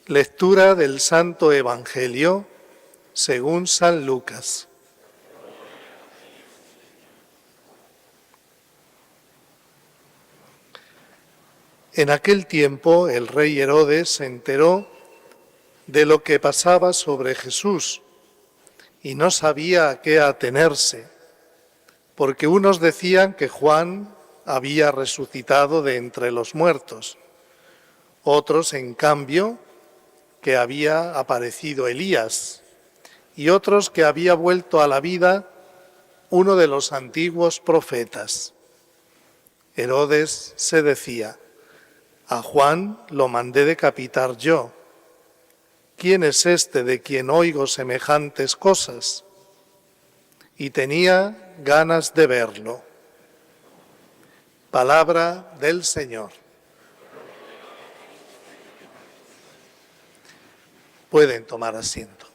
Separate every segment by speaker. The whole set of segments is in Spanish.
Speaker 1: Lectura del Santo Evangelio según San Lucas. En aquel tiempo el rey Herodes se enteró de lo que pasaba sobre Jesús y no sabía a qué atenerse, porque unos decían que Juan había resucitado de entre los muertos, otros, en cambio, que había aparecido Elías, y otros que había vuelto a la vida uno de los antiguos profetas. Herodes se decía: a Juan lo mandé decapitar yo. ¿Quién es este de quien oigo semejantes cosas? Y tenía ganas de verlo. Palabra del Señor. Pueden tomar asiento.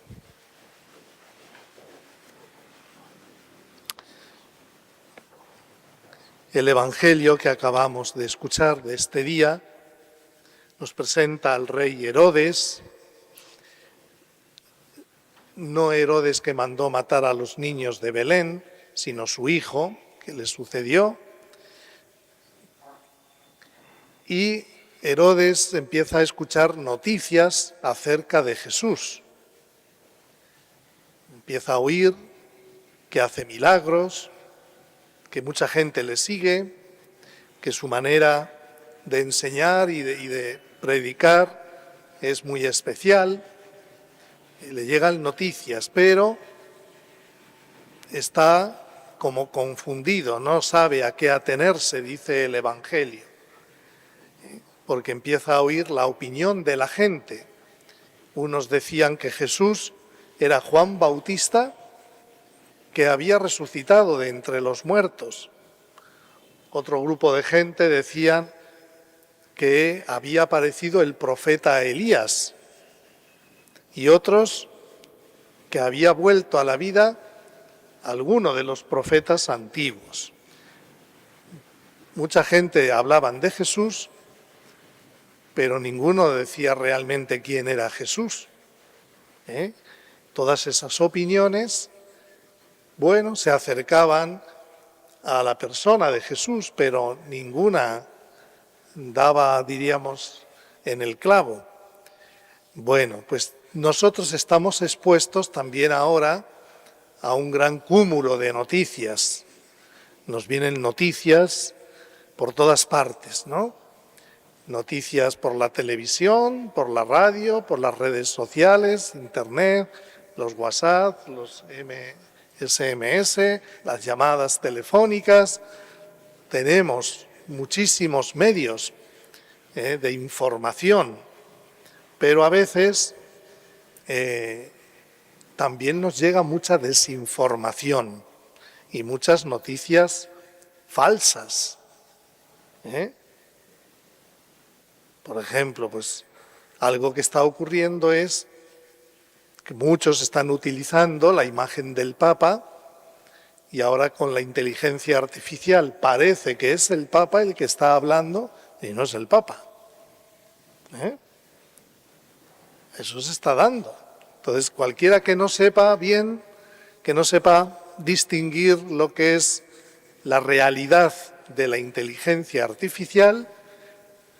Speaker 1: El Evangelio que acabamos de escuchar de este día nos presenta al rey Herodes, no Herodes que mandó matar a los niños de Belén, sino su hijo, que le sucedió. Y Herodes empieza a escuchar noticias acerca de Jesús. Empieza a oír que hace milagros, que mucha gente le sigue, que su manera de enseñar y de predicar es muy especial. Le llegan noticias, pero está como confundido, no sabe a qué atenerse, dice el Evangelio, porque empieza a oír la opinión de la gente. Unos decían que Jesús era Juan Bautista, que había resucitado de entre los muertos. Otro grupo de gente decían que había aparecido el profeta Elías, y otros que había vuelto a la vida alguno de los profetas antiguos. Mucha gente hablaban de Jesús, pero ninguno decía realmente quién era Jesús. Todas esas opiniones, bueno, se acercaban a la persona de Jesús, pero ninguna daba, diríamos, en el clavo. Bueno, pues nosotros estamos expuestos también ahora a un gran cúmulo de noticias. Nos vienen noticias por todas partes, ¿no? Noticias por la televisión, por la radio, por las redes sociales, internet, los WhatsApp, los SMS, las llamadas telefónicas. Tenemos muchísimos medios de información, pero a veces también nos llega mucha desinformación y muchas noticias falsas. Por ejemplo, pues algo que está ocurriendo es que muchos están utilizando la imagen del Papa y ahora con la inteligencia artificial parece que es el Papa el que está hablando y no es el Papa. Eso se está dando. Entonces, cualquiera que no sepa bien, que no sepa distinguir lo que es la realidad de la inteligencia artificial,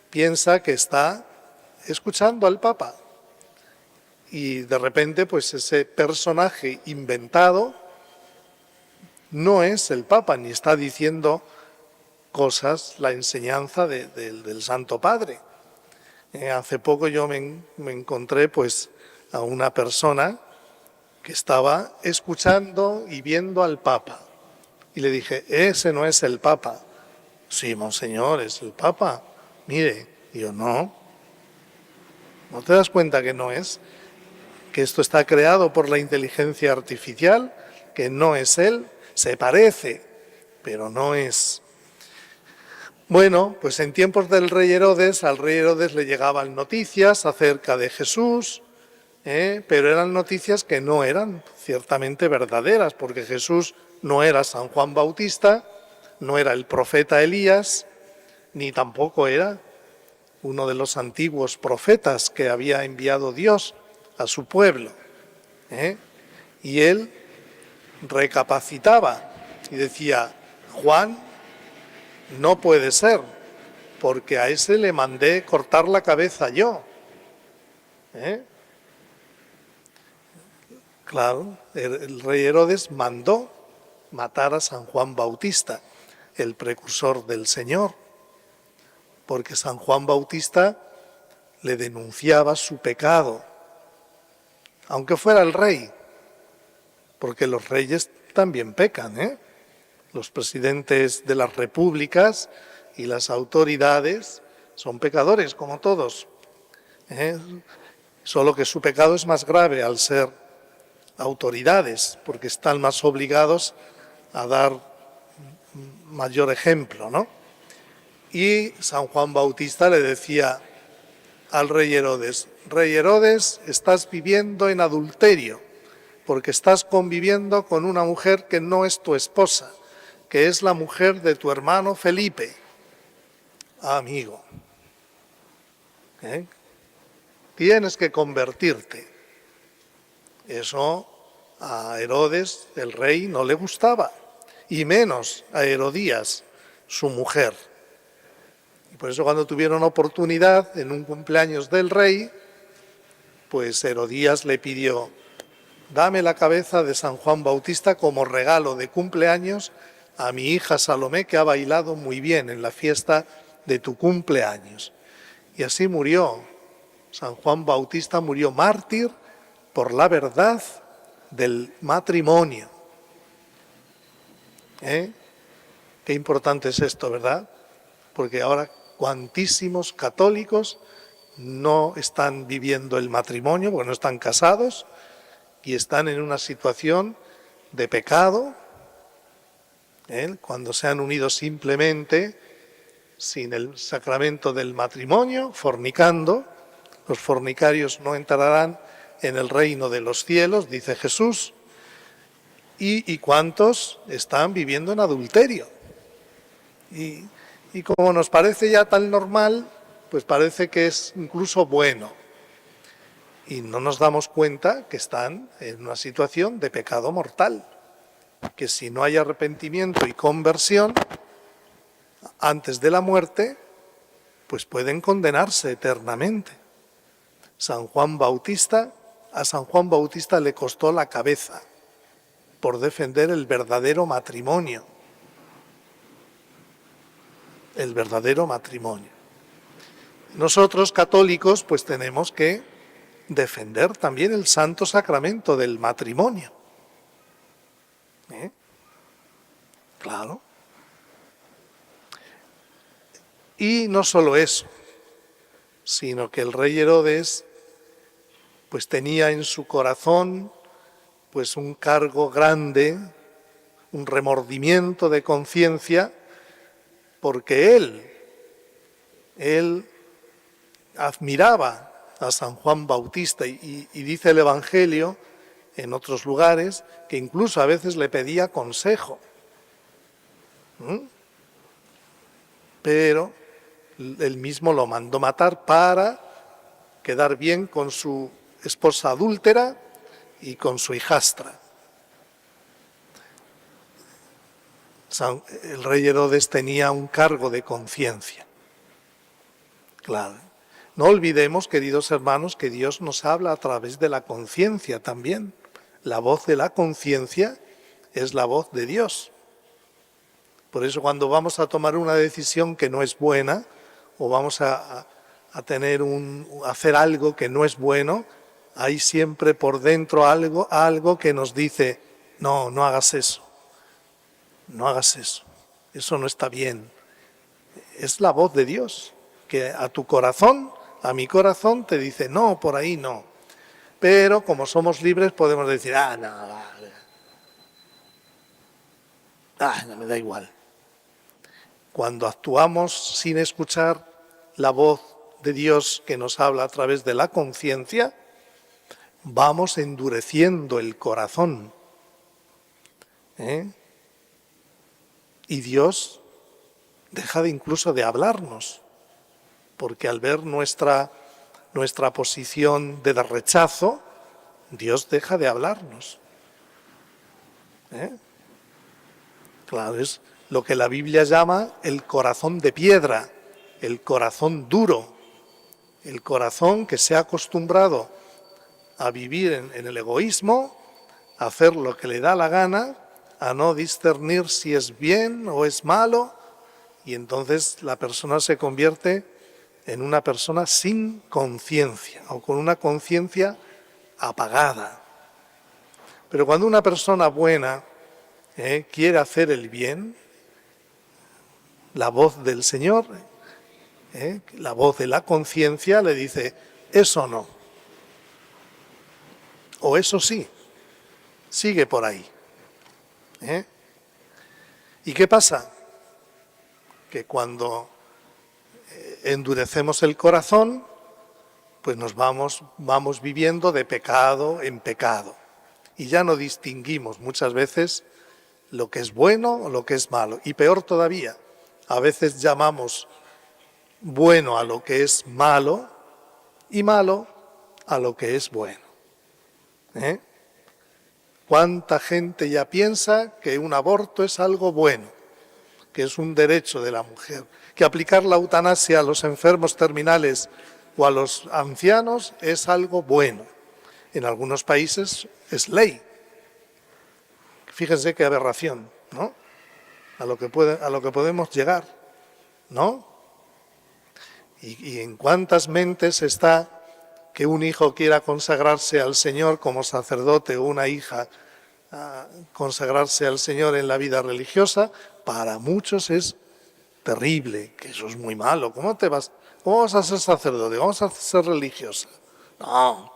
Speaker 1: piensa que está escuchando al Papa. Y de repente, pues ese personaje inventado no es el Papa, ni está diciendo cosas, la enseñanza del Santo Padre. Hace poco yo me encontré pues a una persona que estaba escuchando y viendo al Papa. Y le dije, ese no es el Papa. Sí, monseñor, es el Papa. Mire, digo, ¿no te das cuenta que no es? Que esto está creado por la inteligencia artificial, que no es él, se parece, pero no es. Bueno, pues en tiempos del rey Herodes, al rey Herodes le llegaban noticias acerca de Jesús, pero eran noticias que no eran ciertamente verdaderas, porque Jesús no era San Juan Bautista, no era el profeta Elías, ni tampoco era uno de los antiguos profetas que había enviado Dios a su pueblo. Y él recapacitaba y decía, Juan no puede ser, porque a ese le mandé cortar la cabeza yo. Claro, el rey Herodes mandó matar a San Juan Bautista, el precursor del Señor, porque San Juan Bautista le denunciaba su pecado, aunque fuera el rey, porque los reyes también pecan, Los presidentes de las repúblicas y las autoridades son pecadores como todos, solo que su pecado es más grave al ser autoridades, porque están más obligados a dar mayor ejemplo, ¿no? Y San Juan Bautista le decía al rey Herodes, estás viviendo en adulterio, porque estás conviviendo con una mujer que no es tu esposa, que es la mujer de tu hermano Felipe. Amigo, tienes que convertirte. Eso a Herodes, el rey, no le gustaba, y menos a Herodías, su mujer. Y por eso cuando tuvieron oportunidad en un cumpleaños del rey, pues Herodías le pidió, dame la cabeza de San Juan Bautista como regalo de cumpleaños a mi hija Salomé, que ha bailado muy bien en la fiesta de tu cumpleaños. Y así murió. San Juan Bautista murió mártir por la verdad del matrimonio. Qué importante es esto, ¿verdad? Porque ahora cuantísimos católicos no están viviendo el matrimonio, porque no están casados, y están en una situación de pecado, cuando se han unido simplemente sin el sacramento del matrimonio, fornicando. Los fornicarios no entrarán en el reino de los cielos, dice Jesús. ¿Y cuántos están viviendo en adulterio? Y como nos parece ya tan normal, pues parece que es incluso bueno. Y no nos damos cuenta que están en una situación de pecado mortal, que si no hay arrepentimiento y conversión antes de la muerte, pues pueden condenarse eternamente. A San Juan Bautista le costó la cabeza por defender el verdadero matrimonio. El verdadero matrimonio. Nosotros católicos pues tenemos que defender también el santo sacramento del matrimonio. Claro. Y no solo eso, sino que el rey Herodes pues tenía en su corazón pues un cargo grande, un remordimiento de conciencia, porque él admiraba a San Juan Bautista y dice el Evangelio en otros lugares que incluso a veces le pedía consejo. Pero él mismo lo mandó matar para quedar bien con su esposa adúltera y con su hijastra. El rey Herodes tenía un cargo de conciencia. Claro. No olvidemos, queridos hermanos, que Dios nos habla a través de la conciencia también. La voz de la conciencia es la voz de Dios. Por eso cuando vamos a tomar una decisión que no es buena, o vamos a hacer algo que no es bueno, hay siempre por dentro algo que nos dice, no hagas eso, no hagas eso, eso no está bien. Es la voz de Dios, que a tu corazón, a mi corazón te dice, no, por ahí no. Pero como somos libres podemos decir, no me da igual. Cuando actuamos sin escuchar la voz de Dios que nos habla a través de la conciencia, vamos endureciendo el corazón. Y Dios deja incluso de hablarnos, porque al ver nuestra posición de rechazo, Dios deja de hablarnos. Claro, es lo que la Biblia llama el corazón de piedra, el corazón duro, el corazón que se ha acostumbrado a vivir en el egoísmo, a hacer lo que le da la gana, a no discernir si es bien o es malo, y entonces la persona se convierte en una persona sin conciencia o con una conciencia apagada. Pero cuando una persona buena quiere hacer el bien, la voz del Señor, la voz de la conciencia le dice, eso no, o eso sí, sigue por ahí. ¿Y qué pasa? Que cuando endurecemos el corazón, pues nos vamos viviendo de pecado en pecado. Y ya no distinguimos muchas veces lo que es bueno o lo que es malo. Y peor todavía, a veces llamamos bueno a lo que es malo y malo a lo que es bueno. ¿Cuánta gente ya piensa que un aborto es algo bueno, que es un derecho de la mujer, que aplicar la eutanasia a los enfermos terminales o a los ancianos es algo bueno? En algunos países es ley. Fíjense qué aberración, ¿no? A lo que podemos llegar, ¿no? Y en cuántas mentes está que un hijo quiera consagrarse al Señor como sacerdote o una hija consagrarse al Señor en la vida religiosa. Para muchos es terrible, que eso es muy malo. ¿Cómo vas a ser sacerdote? ¿Cómo vas a ser religiosa? No.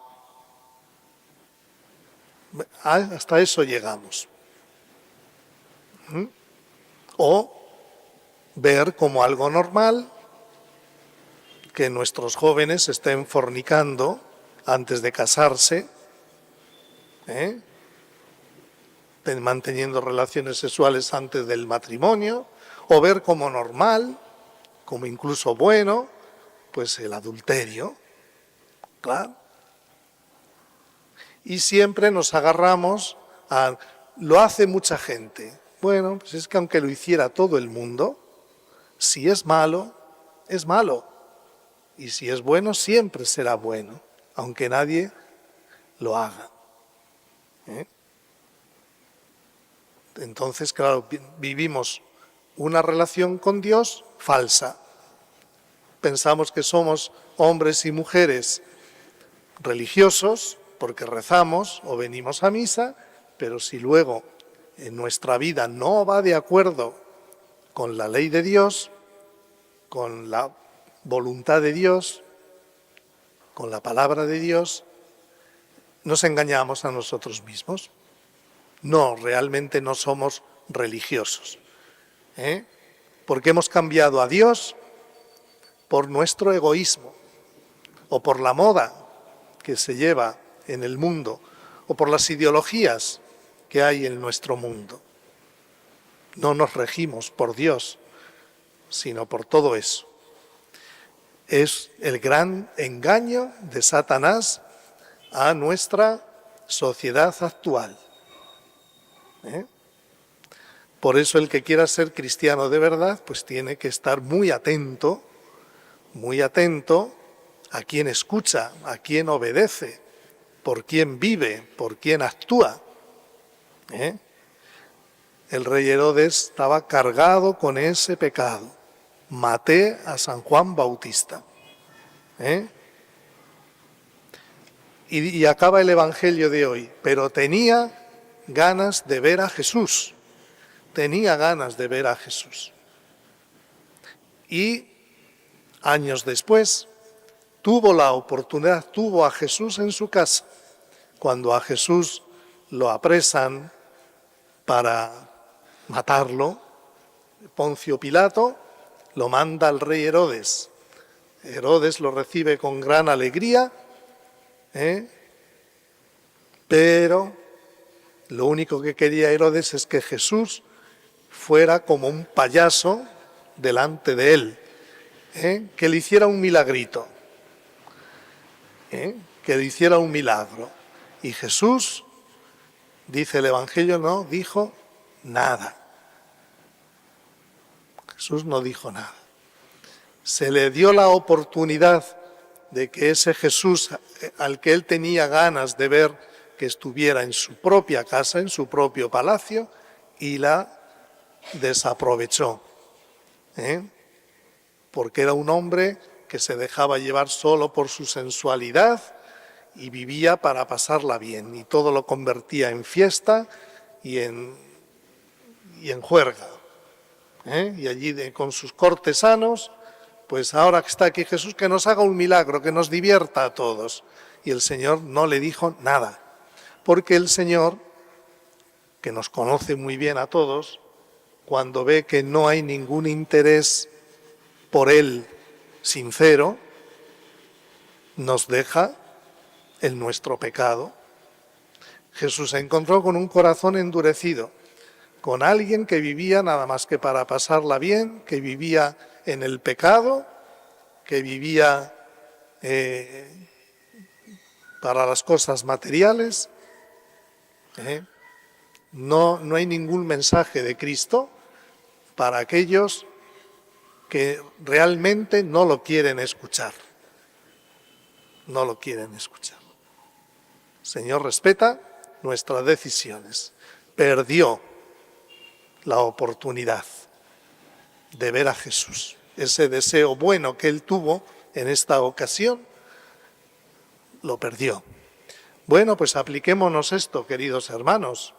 Speaker 1: Hasta eso llegamos. O ver como algo normal que nuestros jóvenes estén fornicando antes de casarse, manteniendo relaciones sexuales antes del matrimonio, o ver como normal, como incluso bueno, pues el adulterio, claro. Y siempre nos agarramos a, lo hace mucha gente. Bueno, pues es que aunque lo hiciera todo el mundo, si es malo, es malo. Y si es bueno, siempre será bueno, aunque nadie lo haga. Entonces, claro, vivimos una relación con Dios falsa. Pensamos que somos hombres y mujeres religiosos porque rezamos o venimos a misa, pero si luego en nuestra vida no va de acuerdo con la ley de Dios, con la voluntad de Dios, con la palabra de Dios, nos engañamos a nosotros mismos. No, realmente no somos religiosos, porque hemos cambiado a Dios por nuestro egoísmo, o por la moda que se lleva en el mundo, o por las ideologías que hay en nuestro mundo. No nos regimos por Dios, sino por todo eso. Es el gran engaño de Satanás a nuestra sociedad actual. Por eso el que quiera ser cristiano de verdad, pues tiene que estar muy atento a quién escucha, a quién obedece, por quién vive, por quién actúa. El rey Herodes estaba cargado con ese pecado. Maté a San Juan Bautista. Y acaba el Evangelio de hoy, pero tenía ganas de ver a Jesús. Tenía ganas de ver a Jesús. Y años después tuvo la oportunidad, tuvo a Jesús en su casa. Cuando a Jesús lo apresan para matarlo, Poncio Pilato lo manda al rey Herodes. Herodes lo recibe con gran alegría, pero lo único que quería Herodes es que Jesús fuera como un payaso delante de él, que le hiciera un milagrito, que le hiciera un milagro. Y Jesús, dice el Evangelio, no dijo nada. Jesús no dijo nada. Se le dio la oportunidad de que ese Jesús al que él tenía ganas de ver, que estuviera en su propia casa, en su propio palacio, y la desaprovechó. Porque era un hombre que se dejaba llevar solo por su sensualidad y vivía para pasarla bien, y todo lo convertía en fiesta y en juerga. Y allí con sus cortesanos, pues ahora que está aquí Jesús, que nos haga un milagro, que nos divierta a todos. Y el Señor no le dijo nada, porque el Señor, que nos conoce muy bien a todos, cuando ve que no hay ningún interés por él sincero, nos deja en nuestro pecado. Jesús se encontró con un corazón endurecido, con alguien que vivía nada más que para pasarla bien, que vivía en el pecado, que vivía para las cosas materiales. No hay ningún mensaje de Cristo para aquellos que realmente no lo quieren escuchar. No lo quieren escuchar. El Señor respeta nuestras decisiones. Perdió la oportunidad de ver a Jesús. Ese deseo bueno que él tuvo en esta ocasión, lo perdió. Bueno, pues apliquémonos esto, queridos hermanos.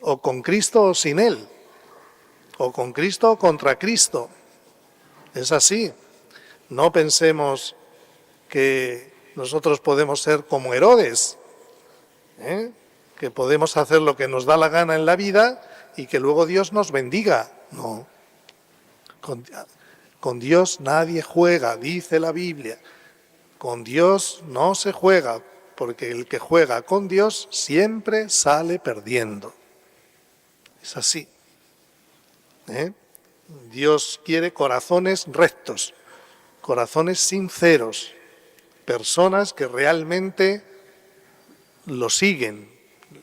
Speaker 1: O con Cristo o sin Él. O con Cristo o contra Cristo. Es así. No pensemos que nosotros podemos ser como Herodes, que podemos hacer lo que nos da la gana en la vida y que luego Dios nos bendiga. No. Con Dios nadie juega, dice la Biblia. Con Dios no se juega, porque el que juega con Dios siempre sale perdiendo. Es así. Dios quiere corazones rectos, corazones sinceros, personas que realmente lo siguen,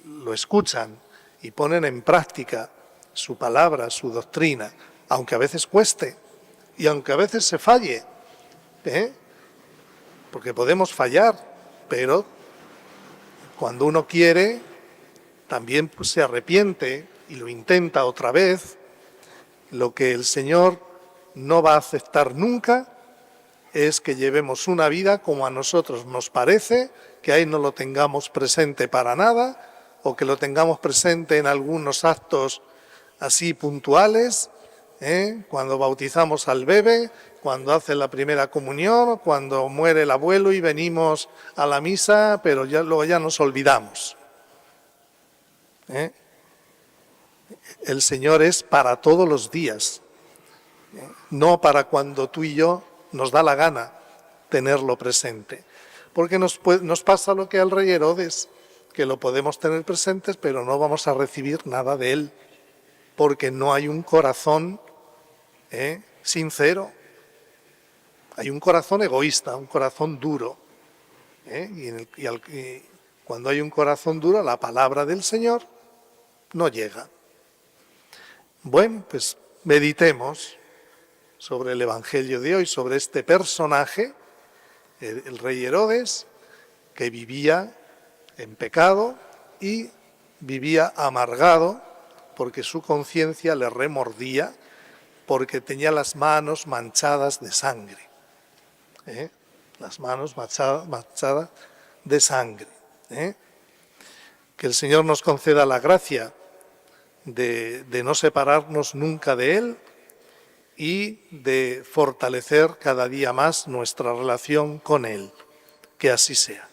Speaker 1: lo escuchan y ponen en práctica su palabra, su doctrina, aunque a veces cueste y aunque a veces se falle, porque podemos fallar, pero cuando uno quiere, también pues, se arrepiente y lo intenta otra vez. Lo que el Señor no va a aceptar nunca es que llevemos una vida como a nosotros nos parece, que ahí no lo tengamos presente para nada, o que lo tengamos presente en algunos actos así puntuales, cuando bautizamos al bebé, cuando hace la primera comunión, cuando muere el abuelo y venimos a la misa, pero luego ya nos olvidamos. El Señor es para todos los días, no para cuando tú y yo nos da la gana tenerlo presente. Porque nos pasa lo que al rey Herodes, que lo podemos tener presentes, pero no vamos a recibir nada de él, porque no hay un corazón sincero. Hay un corazón egoísta, un corazón duro. Y cuando hay un corazón duro, la palabra del Señor no llega. Bueno, pues meditemos sobre el Evangelio de hoy, sobre este personaje, el rey Herodes, que vivía en pecado y vivía amargado porque su conciencia le remordía, porque tenía las manos manchadas de sangre. Las manos manchadas de sangre. Que el Señor nos conceda la gracia de no separarnos nunca de Él y de fortalecer cada día más nuestra relación con Él. Que así sea.